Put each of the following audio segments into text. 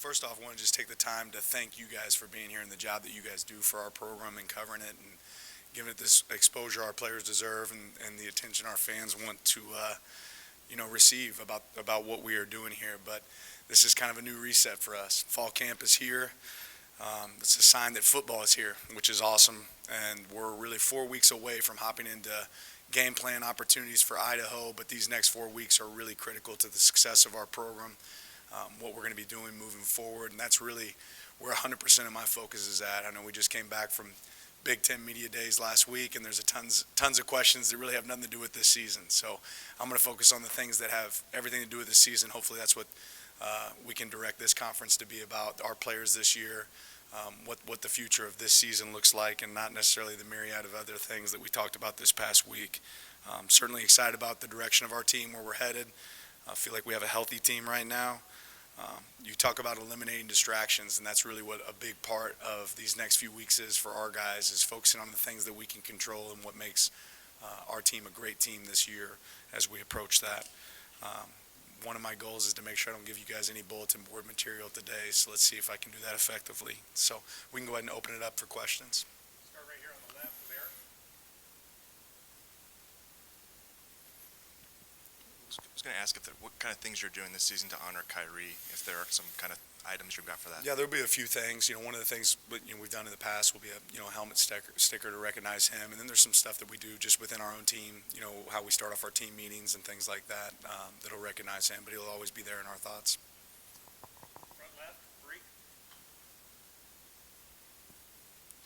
First off, I want to just take the time to thank you guys for being here and the job that you guys do for our program and covering it and giving it this exposure our players deserve and the attention our fans want to, receive about what we are doing here. But this is kind of a new reset for us. Fall camp is here. It's a sign that football is here, which is awesome. And we're really 4 weeks away from hopping into game plan opportunities for Idaho. But these next 4 weeks are really critical to the success of our program, what we're going to be doing moving forward. And that's really where 100% of my focus is at. I know we just came back from Big Ten Media Days last week, and there's tons of questions that really have nothing to do with this season. So I'm going to focus on the things that have everything to do with this season. Hopefully that's what we can direct this conference to be about, our players this year, what the future of this season looks like, and not necessarily the myriad of other things that we talked about this past week. Certainly excited about the direction of our team, where we're headed. I feel like we have a healthy team right now. You talk about eliminating distractions, and that's really what a big part of these next few weeks is for our guys, is focusing on the things that we can control and what makes our team a great team this year as we approach that. One of my goals is to make sure I don't give you guys any bulletin board material today, so let's see if I can do that effectively. So we can go ahead and open it up for questions. Start right here on the left with Eric. I was going to ask what kind of things you're doing this season to honor Kyrie, if there are some kind of items you've got for that. Yeah, there'll be a few things. One of the things we've done in the past will be a helmet sticker to recognize him, and then there's some stuff that we do just within our own team. How we start off our team meetings and things like that that'll recognize him, but he'll always be there in our thoughts. Front left, Bree.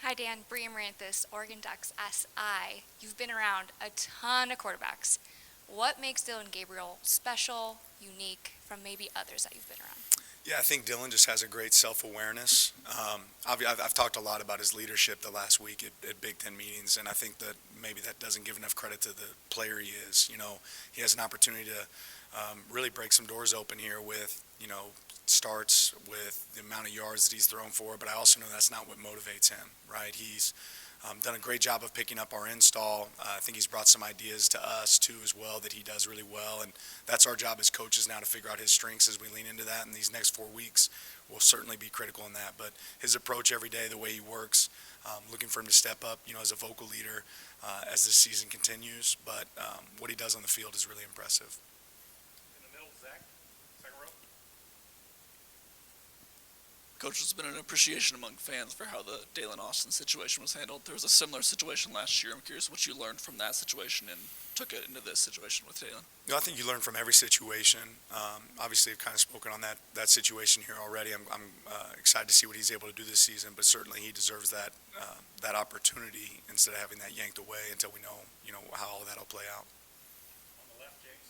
Hi Dan, Bree Amaranthus, Oregon Ducks SI. You've been around a ton of quarterbacks. What makes Dylan Gabriel special, unique from maybe others that you've been around? Yeah, I think Dylan just has a great self-awareness. I've talked a lot about his leadership the last week at Big Ten meetings, and I think that maybe that doesn't give enough credit to the player he is. He has an opportunity to really break some doors open here with, starts with the amount of yards that he's thrown for, but I also know that's not what motivates him, right? He's done a great job of picking up our install. I think he's brought some ideas to us too as well that he does really well, and that's our job as coaches now, to figure out his strengths as we lean into that. And these next 4 weeks will certainly be critical in that. But his approach every day, the way he works, looking for him to step up, as a vocal leader as the season continues. But what he does on the field is really impressive. In the middle, Zach, second row. Coach, there's been an appreciation among fans for how the Dalen Austin situation was handled. There was a similar situation last year. I'm curious what you learned from that situation and took it into this situation with Dalen. I think you learn from every situation. Obviously, I've kind of spoken on that situation here already. I'm excited to see what he's able to do this season, but certainly he deserves that opportunity instead of having that yanked away until we know how all that'll play out. On the left, James.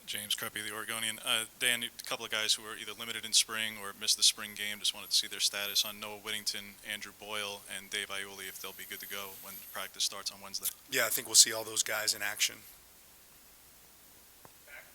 James Kreppe, the Oregonian. Dan, a couple of guys who were either limited in spring or missed the spring game, just wanted to see their status on Noah Whittington, Andrew Boyle, and Dave Iuli, if they'll be good to go when practice starts on Wednesday. Yeah, I think we'll see all those guys in action. Back,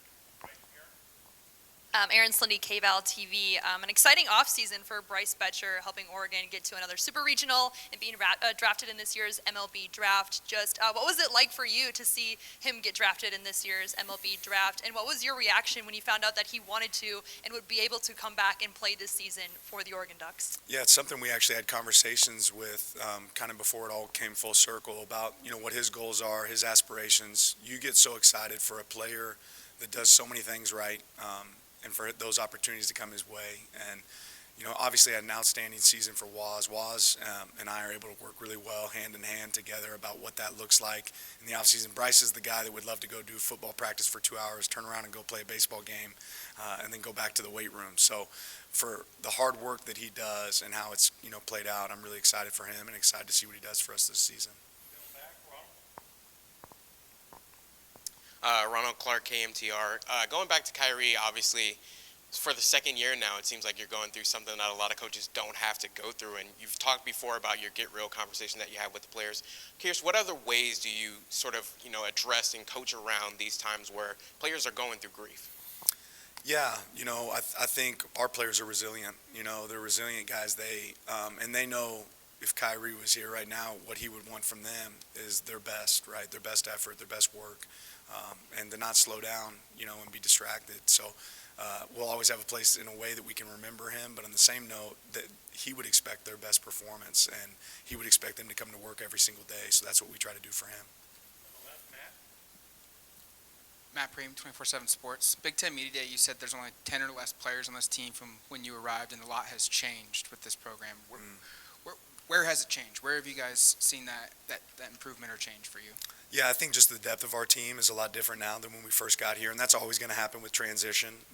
right here. Aaron Slindy, KVAL TV. An exciting offseason for Bryce Betcher, helping Oregon get to another super regional and being drafted in this year's MLB draft. Just what was it like for you to see him get drafted in this year's MLB draft? And what was your reaction when you found out that he wanted to and would be able to come back and play this season for the Oregon Ducks? Yeah, it's something we actually had conversations with kind of before it all came full circle about, what his goals are, his aspirations. You get so excited for a player that does so many things right, and for those opportunities to come his way. And, obviously had an outstanding season for Waz. Waz and I are able to work really well hand in hand together about what that looks like in the offseason. Bryce is the guy that would love to go do football practice for 2 hours, turn around and go play a baseball game, and then go back to the weight room. So for the hard work that he does and how it's, played out, I'm really excited for him and excited to see what he does for us this season. Back, Ronald. Ronald Clark, KMTR. Going back to Kyrie, obviously, for the second year now, it seems like you're going through something that a lot of coaches don't have to go through. And you've talked before about your get real conversation that you have with the players. Curious, what other ways do you sort of, address and coach around these times where players are going through grief? Yeah, I think our players are resilient. They're resilient guys. And they know if Kyrie was here right now, what he would want from them is their best, right? Their best effort, their best work, and to not slow down, and be distracted. So we'll always have a place in a way that we can remember him, but on the same note, that he would expect their best performance, and he would expect them to come to work every single day, so that's what we try to do for him. On the left, Matt. Matt Preem, 24/7 Sports. Big Ten Media Day, you said there's only 10 or less players on this team from when you arrived, and a lot has changed with this program. Where has it changed? Where have you guys seen that improvement or change for you? Yeah, I think just the depth of our team is a lot different now than when we first got here, and that's always going to happen with transition.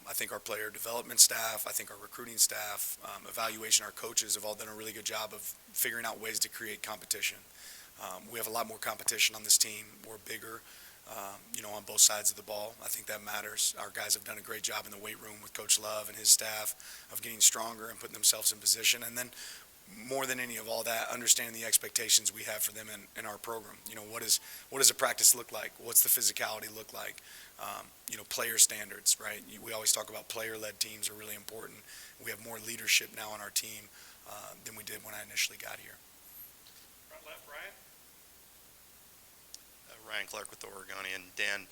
I think our player development staff, I think our recruiting staff, evaluation, our coaches have all done a really good job of figuring out ways to create competition. We have a lot more competition on this team. We're bigger, on both sides of the ball. I think that matters. Our guys have done a great job in the weight room with Coach Love and his staff of getting stronger and putting themselves in position. And then more than any of all that, understanding the expectations we have for them in our program. What does a practice look like? What's the physicality look like? Player standards, right? We always talk about player-led teams are really important. We have more leadership now on our team than we did when I initially got here. Front left, Ryan. Ryan Clark with the Oregonian. Dan,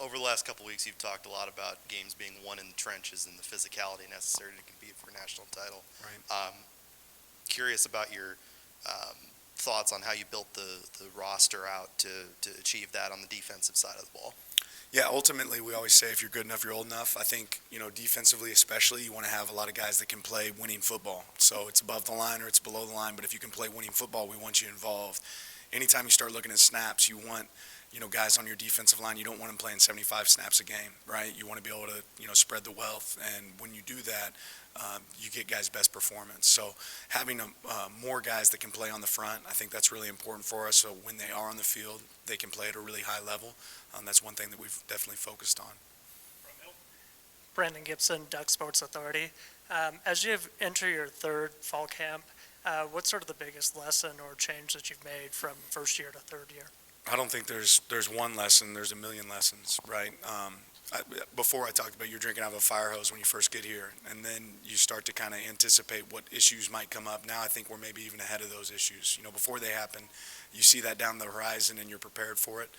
over the last couple weeks, you've talked a lot about games being won in the trenches and the physicality necessary to compete for a national title. Right. Curious about your thoughts on how you built the roster out to achieve that on the defensive side of the ball. Yeah, ultimately, we always say if you're good enough, you're old enough. I think, defensively especially, you want to have a lot of guys that can play winning football. So it's above the line or it's below the line, but if you can play winning football, we want you involved. Anytime you start looking at snaps, you want, guys on your defensive line, you don't want them playing 75 snaps a game, right? You want to be able to, spread the wealth. And when you do that, you get guys' best performance. So having more guys that can play on the front, I think that's really important for us. So when they are on the field, they can play at a really high level. That's one thing that we've definitely focused on. Front middle. Brandon Gibson, Duck Sports Authority. As you enter your third fall camp, what's sort of the biggest lesson or change that you've made from first year to third year? I don't think there's one lesson. There's a million lessons, right? Before I talked about you're drinking out of a fire hose when you first get here, and then you start to kind of anticipate what issues might come up. Now I think we're maybe even ahead of those issues. Before they happen, you see that down the horizon and you're prepared for it.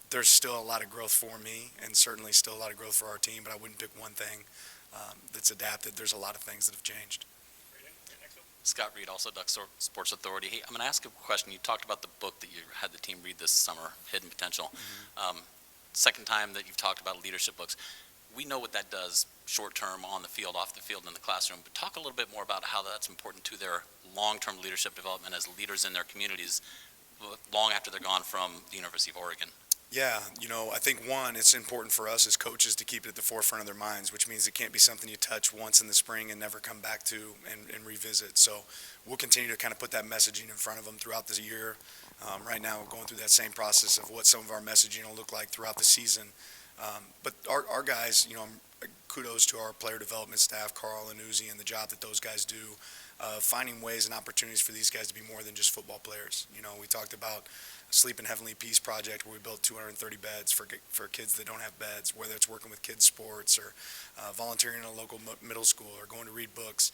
There's still a lot of growth for me, and certainly still a lot of growth for our team, but I wouldn't pick one thing that's adapted. There's a lot of things that have changed. Scott Reed, also Duck Sports Authority. Hey, I'm going to ask a question. You talked about the book that you had the team read this summer, Hidden Potential. Second time that you've talked about leadership books. We know what that does short-term, on the field, off the field, in the classroom, but talk a little bit more about how that's important to their long-term leadership development as leaders in their communities long after they're gone from the University of Oregon. Yeah, I think one, it's important for us as coaches to keep it at the forefront of their minds, which means it can't be something you touch once in the spring and never come back to and revisit. So we'll continue to kind of put that messaging in front of them throughout the year. Right now, we're going through that same process of what some of our messaging will look like throughout the season. But our guys, kudos to our player development staff, Carl and Uzi, and the job that those guys do, finding ways and opportunities for these guys to be more than just football players. We talked about Sleep in Heavenly Peace project where we built 230 beds for kids that don't have beds, whether it's working with kids sports or volunteering in a local middle school or going to read books.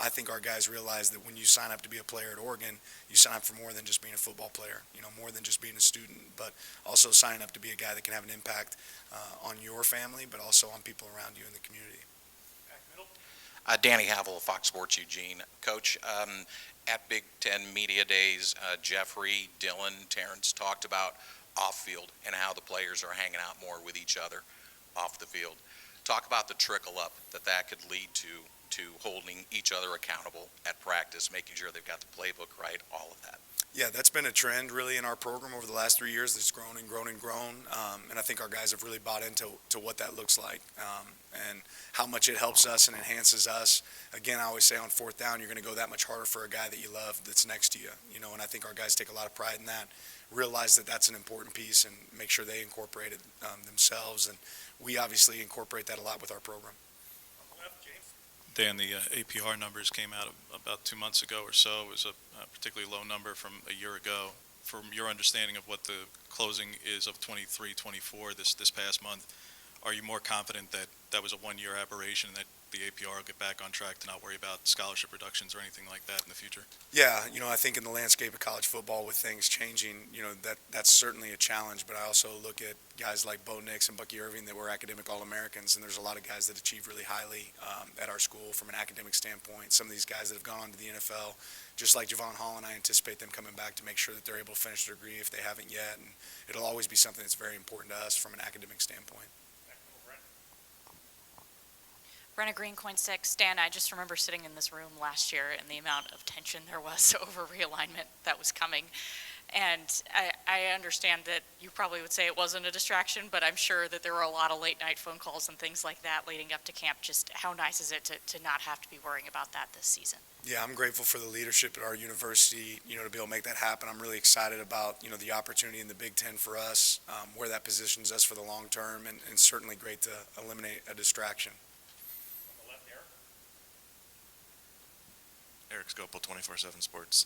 I think our guys realize that when you sign up to be a player at Oregon, you sign up for more than just being a football player, more than just being a student, but also signing up to be a guy that can have an impact on your family, but also on people around you in the community. Back middle. Danny Havel, Fox Sports Eugene. Coach, at Big Ten Media Days, Jeffrey, Dylan, Terrence talked about off-field and how the players are hanging out more with each other off the field. Talk about the trickle-up that could lead to holding each other accountable at practice, making sure they've got the playbook right, all of that. Yeah, that's been a trend really in our program over the last 3 years. It's grown and grown and grown, and I think our guys have really bought into what that looks like and how much it helps us and enhances us. Again, I always say on fourth down, you're going to go that much harder for a guy that you love that's next to you, and I think our guys take a lot of pride in that, realize that that's an important piece and make sure they incorporate it themselves, and we obviously incorporate that a lot with our program. On the left, James. Dan, the APR numbers came out about 2 months ago or so. It was a particularly low number from a year ago. From your understanding of what the closing is of 23-24 this past month, are you more confident that that was a one-year aberration, that the APR will get back on track to not worry about scholarship reductions or anything like that in the future? Yeah, I think in the landscape of college football with things changing, that's certainly a challenge. But I also look at guys like Bo Nix and Bucky Irving that were academic All-Americans, and there's a lot of guys that achieve really highly at our school from an academic standpoint. Some of these guys that have gone on to the NFL, just like Javon Holland, I anticipate them coming back to make sure that they're able to finish their degree if they haven't yet. And it'll always be something that's very important to us from an academic standpoint. Brenna Green, Coin 6. Dan, I just remember sitting in this room last year and the amount of tension there was over realignment that was coming. And I understand that you probably would say it wasn't a distraction, but I'm sure that there were a lot of late night phone calls and things like that leading up to camp. Just how nice is it to not have to be worrying about that this season? Yeah, I'm grateful for the leadership at our university, to be able to make that happen. I'm really excited about, the opportunity in the Big Ten for us, where that positions us for the long term, and certainly great to eliminate a distraction. On the left, Eric. Eric Scopel, 24/7 Sports.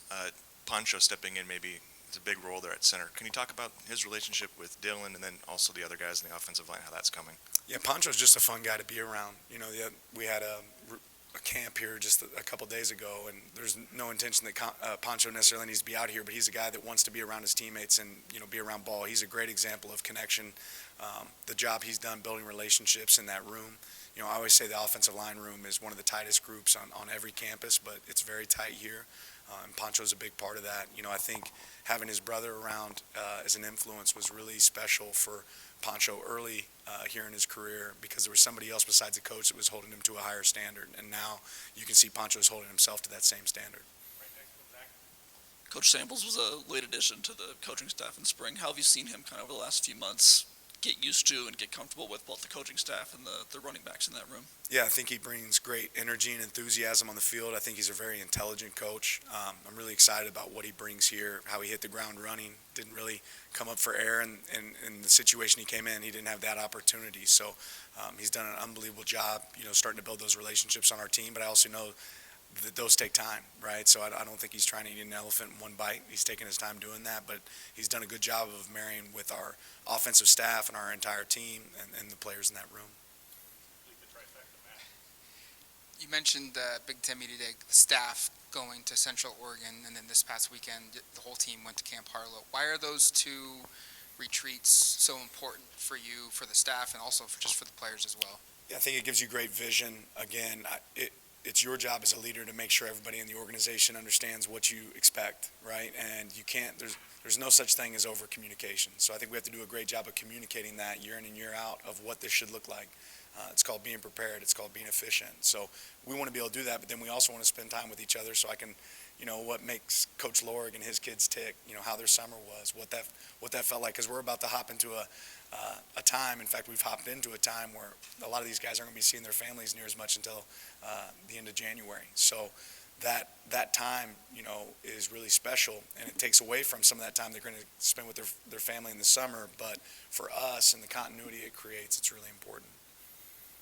Pancho stepping in maybe it's a big role there at center. Can you talk about his relationship with Dylan and then also the other guys in the offensive line, how that's coming? Yeah, Pancho's just a fun guy to be around. We had a camp here just a couple days ago, and there's no intention that Pancho necessarily needs to be out here, but he's a guy that wants to be around his teammates and, be around ball. He's a great example of connection. The job he's done building relationships in that room. I always say the offensive line room is one of the tightest groups on every campus, but it's very tight here. And Pancho's a big part of that. I think having his brother around as an influence was really special for Pancho early here in his career, because there was somebody else besides the coach that was holding him to a higher standard. And now you can see Pancho's holding himself to that same standard. Right next to Zach. Coach Samples was a late addition to the coaching staff in spring. How have you seen him kind of over the last few months get used to and get comfortable with both the coaching staff and the running backs in that room? Yeah, I think he brings great energy and enthusiasm on the field. I think he's a very intelligent coach. I'm really excited about what he brings here, how he hit the ground running. Didn't really come up for air, and in the situation he came in, he didn't have that opportunity. So he's done an unbelievable job, starting to build those relationships on our team. But I also know that those take time, right? So I don't think he's trying to eat an elephant in one bite. He's taking his time doing that, but he's done a good job of marrying with our offensive staff and our entire team and the players in that room. Complete the trifecta, Matt. You mentioned Big Ten Media Day, the staff going to Central Oregon, and then this past weekend, the whole team went to Camp Harlow. Why are those two retreats so important for you, for the staff, and also just for the players as well? Yeah, I think it gives you great vision. Again, it's your job as a leader to make sure everybody in the organization understands what you expect, right? And you can't, there's no such thing as over communication. So I think we have to do a great job of communicating that year in and year out of what this should look like. It's called being prepared. It's called being efficient. So we want to be able to do that, but then we also want to spend time with each other so I can, what makes Coach Lorig and his kids tick, how their summer was, what that felt like, because we're about to hop into a time. In fact, we've hopped into a time where a lot of these guys aren't going to be seeing their families near as much until the end of January. So that time, is really special, and it takes away from some of that time they're going to spend with their family in the summer. But for us and the continuity it creates, it's really important.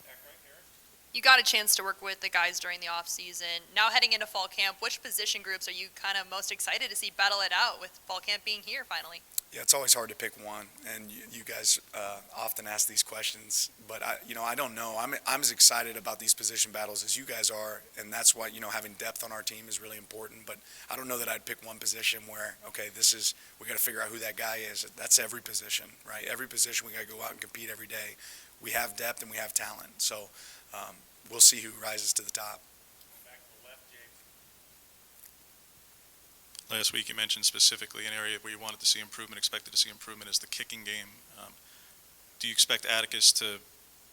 Back right, Eric. You got a chance to work with the guys during the off season. Now heading into fall camp, which position groups are you kind of most excited to see battle it out with fall camp being here finally? Yeah, it's always hard to pick one, and you guys often ask these questions, but I don't know. I'm as excited about these position battles as you guys are, and that's why having depth on our team is really important. But I don't know that I'd pick one position where we got to figure out who that guy is. That's every position, right? Every position we got to go out and compete every day. We have depth and we have talent, so we'll see who rises to the top. Back to the left, James. Last week you mentioned specifically an area where you wanted to see improvement, expected to see improvement is the kicking game. Do you expect Atticus to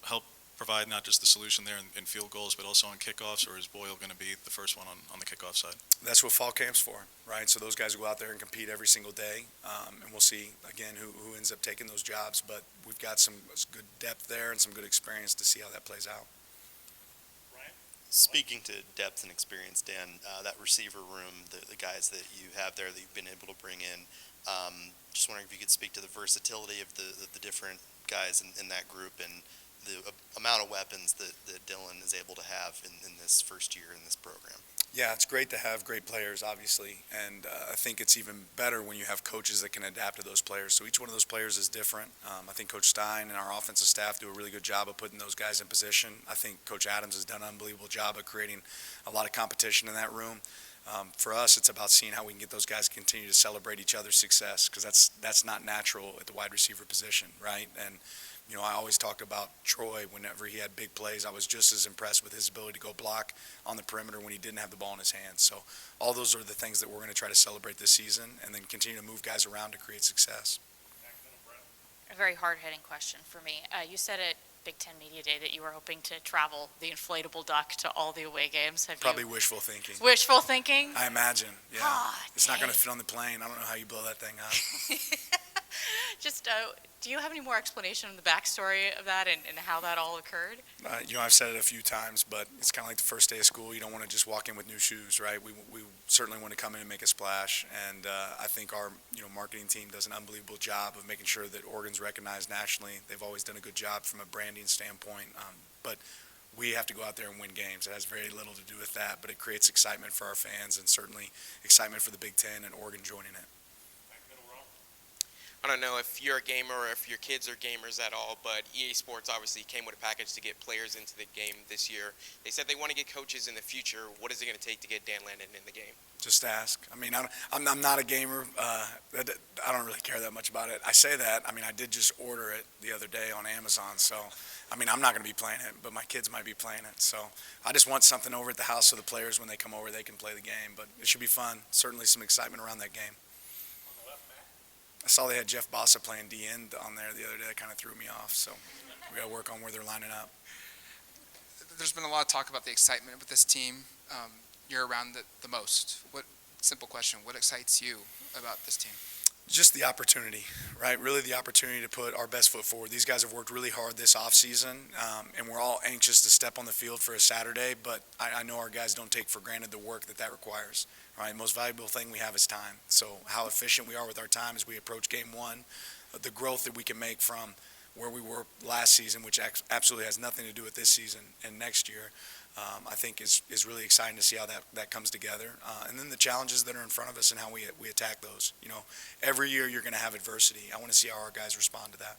help provide not just the solution there in field goals, but also on kickoffs, or is Boyle going to be the first one on the kickoff side? That's what fall camp's for, right? So those guys will go out there and compete every single day, and we'll see, again, who ends up taking those jobs. But we've got some good depth there and some good experience to see how that plays out. Ryan. Speaking to depth and experience, Dan, that receiver room, the guys that you have there that you've been able to bring in, just wondering if you could speak to the versatility of the different guys in that group and amount of weapons that Dylan is able to have in this first year in this program. Yeah, it's great to have great players, obviously, and I think it's even better when you have coaches that can adapt to those players. So each one of those players is different. I think Coach Stein and our offensive staff do a really good job of putting those guys in position. I think Coach Adams has done an unbelievable job of creating a lot of competition in that room. For us, it's about seeing how we can get those guys to continue to celebrate each other's success, because that's not natural at the wide receiver position, right? And you know, I always talk about Troy whenever he had big plays. I was just as impressed with his ability to go block on the perimeter when he didn't have the ball in his hands. So all those are the things that we're going to try to celebrate this season, and then continue to move guys around to create success. A very hard-hitting question for me. You said at Big Ten Media Day that you were hoping to travel the inflatable duck to all the away games. Have Probably you? wishful thinking. Wishful thinking? I imagine, yeah. Ah, it's not going to dang. fit on the plane. I don't know how you blow that thing up. Just, do you have any more explanation on the backstory of that and how that all occurred? You know, I've said it a few times, but it's kind of like the first day of school. You don't want to just walk in with new shoes, right? We certainly want to come in and make a splash, and I think our marketing team does an unbelievable job of making sure that Oregon's recognized nationally. They've always done a good job from a branding standpoint, but we have to go out there and win games. It has very little to do with that, but it creates excitement for our fans, and certainly excitement for the Big Ten and Oregon joining it. I don't know if you're a gamer or if your kids are gamers at all, but EA Sports obviously came with a package to get players into the game this year. They said they want to get coaches in the future. What is it going to take to get Dan Lanning in the game? Just ask. I mean, I'm not a gamer. I don't really care that much about it. I say that. I mean, I did just order it the other day on Amazon, so I mean, I'm not going to be playing it, but my kids might be playing it. So I just want something over at the house so the players, when they come over, they can play the game. But it should be fun. Certainly some excitement around that game. I saw they had Jeff Bossa playing D-end on there the other day. That kind of threw me off. So we got to work on where they're lining up. There's been a lot of talk about the excitement with this team. You're around the most. Simple question, what excites you about this team? Just the opportunity, right? Really the opportunity to put our best foot forward. These guys have worked really hard this offseason, and we're all anxious to step on the field for a Saturday, but I know our guys don't take for granted the work that requires, right? The most valuable thing we have is time. So how efficient we are with our time as we approach game one, the growth that we can make from where we were last season, which absolutely has nothing to do with this season and next year, I think is really exciting to see how that comes together. And then the challenges that are in front of us and how we attack those. You know, every year you're going to have adversity. I want to see how our guys respond to that.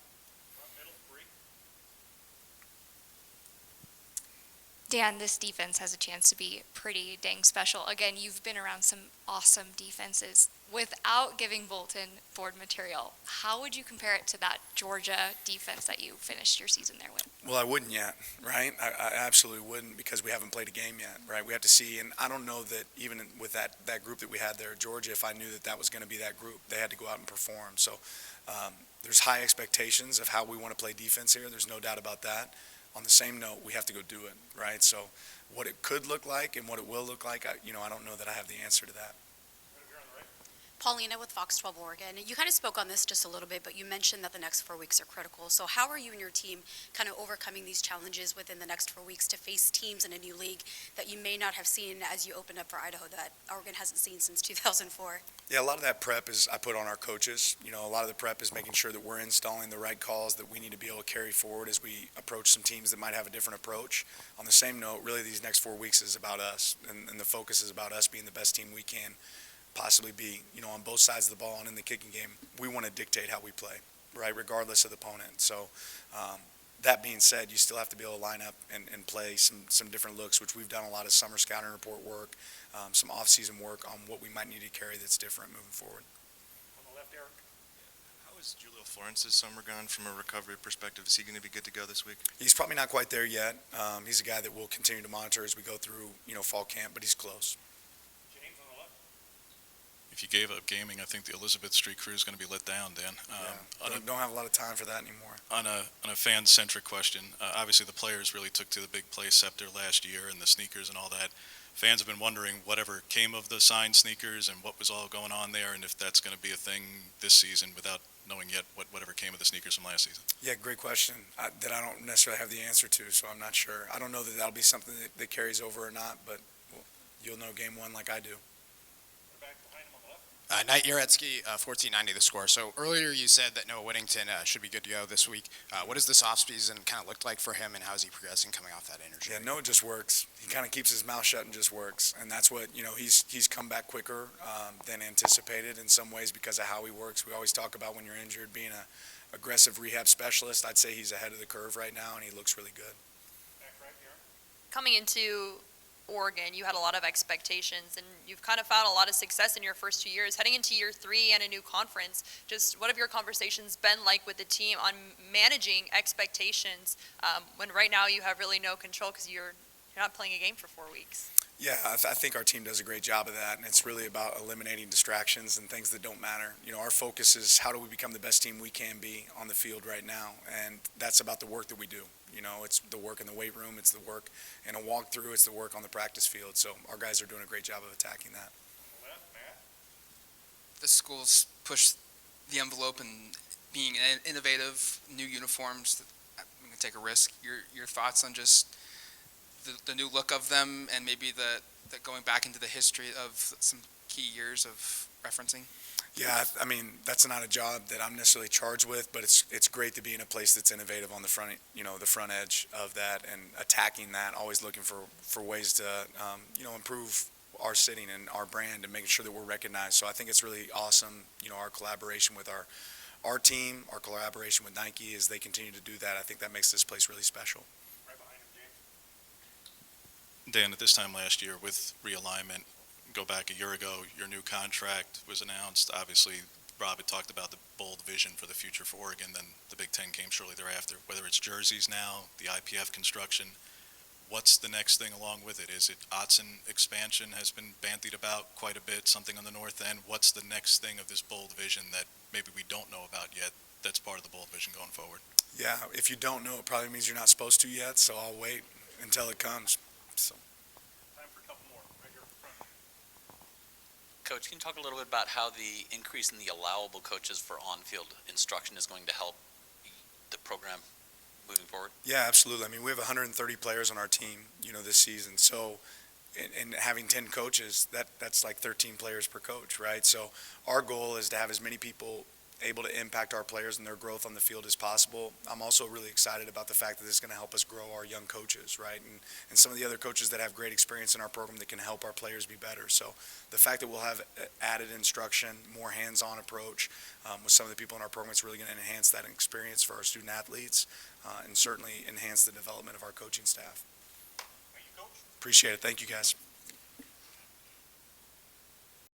Dan, this defense has a chance to be pretty dang special. Again, you've been around some awesome defenses. Without giving Bolton board material, how would you compare it to that Georgia defense that you finished your season there with? Well, I wouldn't yet, right? I absolutely wouldn't, because we haven't played a game yet, right? We have to see, and I don't know that even with that group that we had there at Georgia, if I knew that was going to be that group, they had to go out and perform. So there's high expectations of how we want to play defense here. There's no doubt about that. On the same note, we have to go do it, right? So what it could look like and what it will look like, I don't know that I have the answer to that. Paulina with Fox 12 Oregon. You kind of spoke on this just a little bit, but you mentioned that the next 4 weeks are critical. So how are you and your team kind of overcoming these challenges within the next 4 weeks to face teams in a new league that you may not have seen as you opened up for Idaho that Oregon hasn't seen since 2004? Yeah, a lot of that prep is I put on our coaches. You know, a lot of the prep is making sure that we're installing the right calls that we need to be able to carry forward as we approach some teams that might have a different approach. On the same note, really these next 4 weeks is about us, and the focus is about us being the best team we can possibly be, on both sides of the ball and in the kicking game. We want to dictate how we play, right, regardless of the opponent. So that being said, you still have to be able to line up and play some different looks, which we've done a lot of summer scouting report work, some off-season work on what we might need to carry that's different moving forward. On the left, Eric. How is Julio Florence's summer gone from a recovery perspective? Is he going to be good to go this week? He's probably not quite there yet. He's a guy that we'll continue to monitor as we go through, fall camp, but he's close. James on the left. If you gave up gaming, I think the Elizabeth Street crew is going to be let down, Dan. Don't have a lot of time for that anymore. On a fan-centric question, obviously the players really took to the big play scepter last year and the sneakers and all that. Fans have been wondering whatever came of the signed sneakers and what was all going on there, and if that's going to be a thing this season without knowing yet whatever came of the sneakers from last season. Yeah, great question that I don't necessarily have the answer to, so I'm not sure. I don't know that that'll be something that carries over or not, but you'll know game one like I do. Back behind him on the left. Knight Uretsky, 1490 the score. So earlier you said that Noah Whittington should be good to go this week. What does this offseason kind of look like for him, and how is he progressing coming off that injury? Yeah, Noah just works. He kind of keeps his mouth shut and just works, and that's what he's come back quicker than anticipated in some ways because of how he works. We always talk about when you're injured being a aggressive rehab specialist. I'd say he's ahead of the curve right now, and he looks really good. Back right here. Coming into Oregon, you had a lot of expectations, and you've kind of found a lot of success in your first 2 years. Heading into year 3 and a new conference, just what have your conversations been like with the team on managing expectations when right now you have really no control because you're not playing a game for 4 weeks? Yeah, I think our team does a great job of that, and it's really about eliminating distractions and things that don't matter. Our focus is how do we become the best team we can be on the field right now, and that's about the work that we do. It's the work in the weight room, it's the work in a walkthrough, it's the work on the practice field. So our guys are doing a great job of attacking that. On the left, Matt. The school's pushed the envelope and being innovative, new uniforms. I'm going to take a risk. Your thoughts on just the new look of them, and maybe the going back into the history of some key years of referencing? Yeah, I mean, that's not a job that I'm necessarily charged with, but it's great to be in a place that's innovative on the front, the front edge of that and attacking that, always looking for ways to, improve our sitting and our brand and making sure that we're recognized. So I think it's really awesome, our collaboration with our team, our collaboration with Nike as they continue to do that. I think that makes this place really special. Right behind him, James. Dan, at this time last year with realignment, go back a year ago, your new contract was announced. Obviously, Rob had talked about the bold vision for the future for Oregon. Then the Big Ten came shortly thereafter. Whether it's jerseys now, the IPF construction, what's the next thing along with it? Is it Autzen expansion has been bandied about quite a bit, something on the north end? What's the next thing of this bold vision that maybe we don't know about yet that's part of the bold vision going forward? Yeah, if you don't know, it probably means you're not supposed to yet, so I'll wait until it comes. So. Time for a couple more. Right here in front. Coach, can you talk a little bit about how the increase in the allowable coaches for on-field instruction is going to help the program moving forward? Yeah, absolutely. I mean, we have 130 players on our team, this season. So, and having 10 coaches, that's like 13 players per coach, right? So our goal is to have as many people able to impact our players and their growth on the field as possible. I'm also really excited about the fact that this is going to help us grow our young coaches, right? And some of the other coaches that have great experience in our program that can help our players be better. So the fact that we'll have added instruction, more hands-on approach with some of the people in our program, it's really going to enhance that experience for our student athletes and certainly enhance the development of our coaching staff. Thank you, Coach. Appreciate it. Thank you, guys.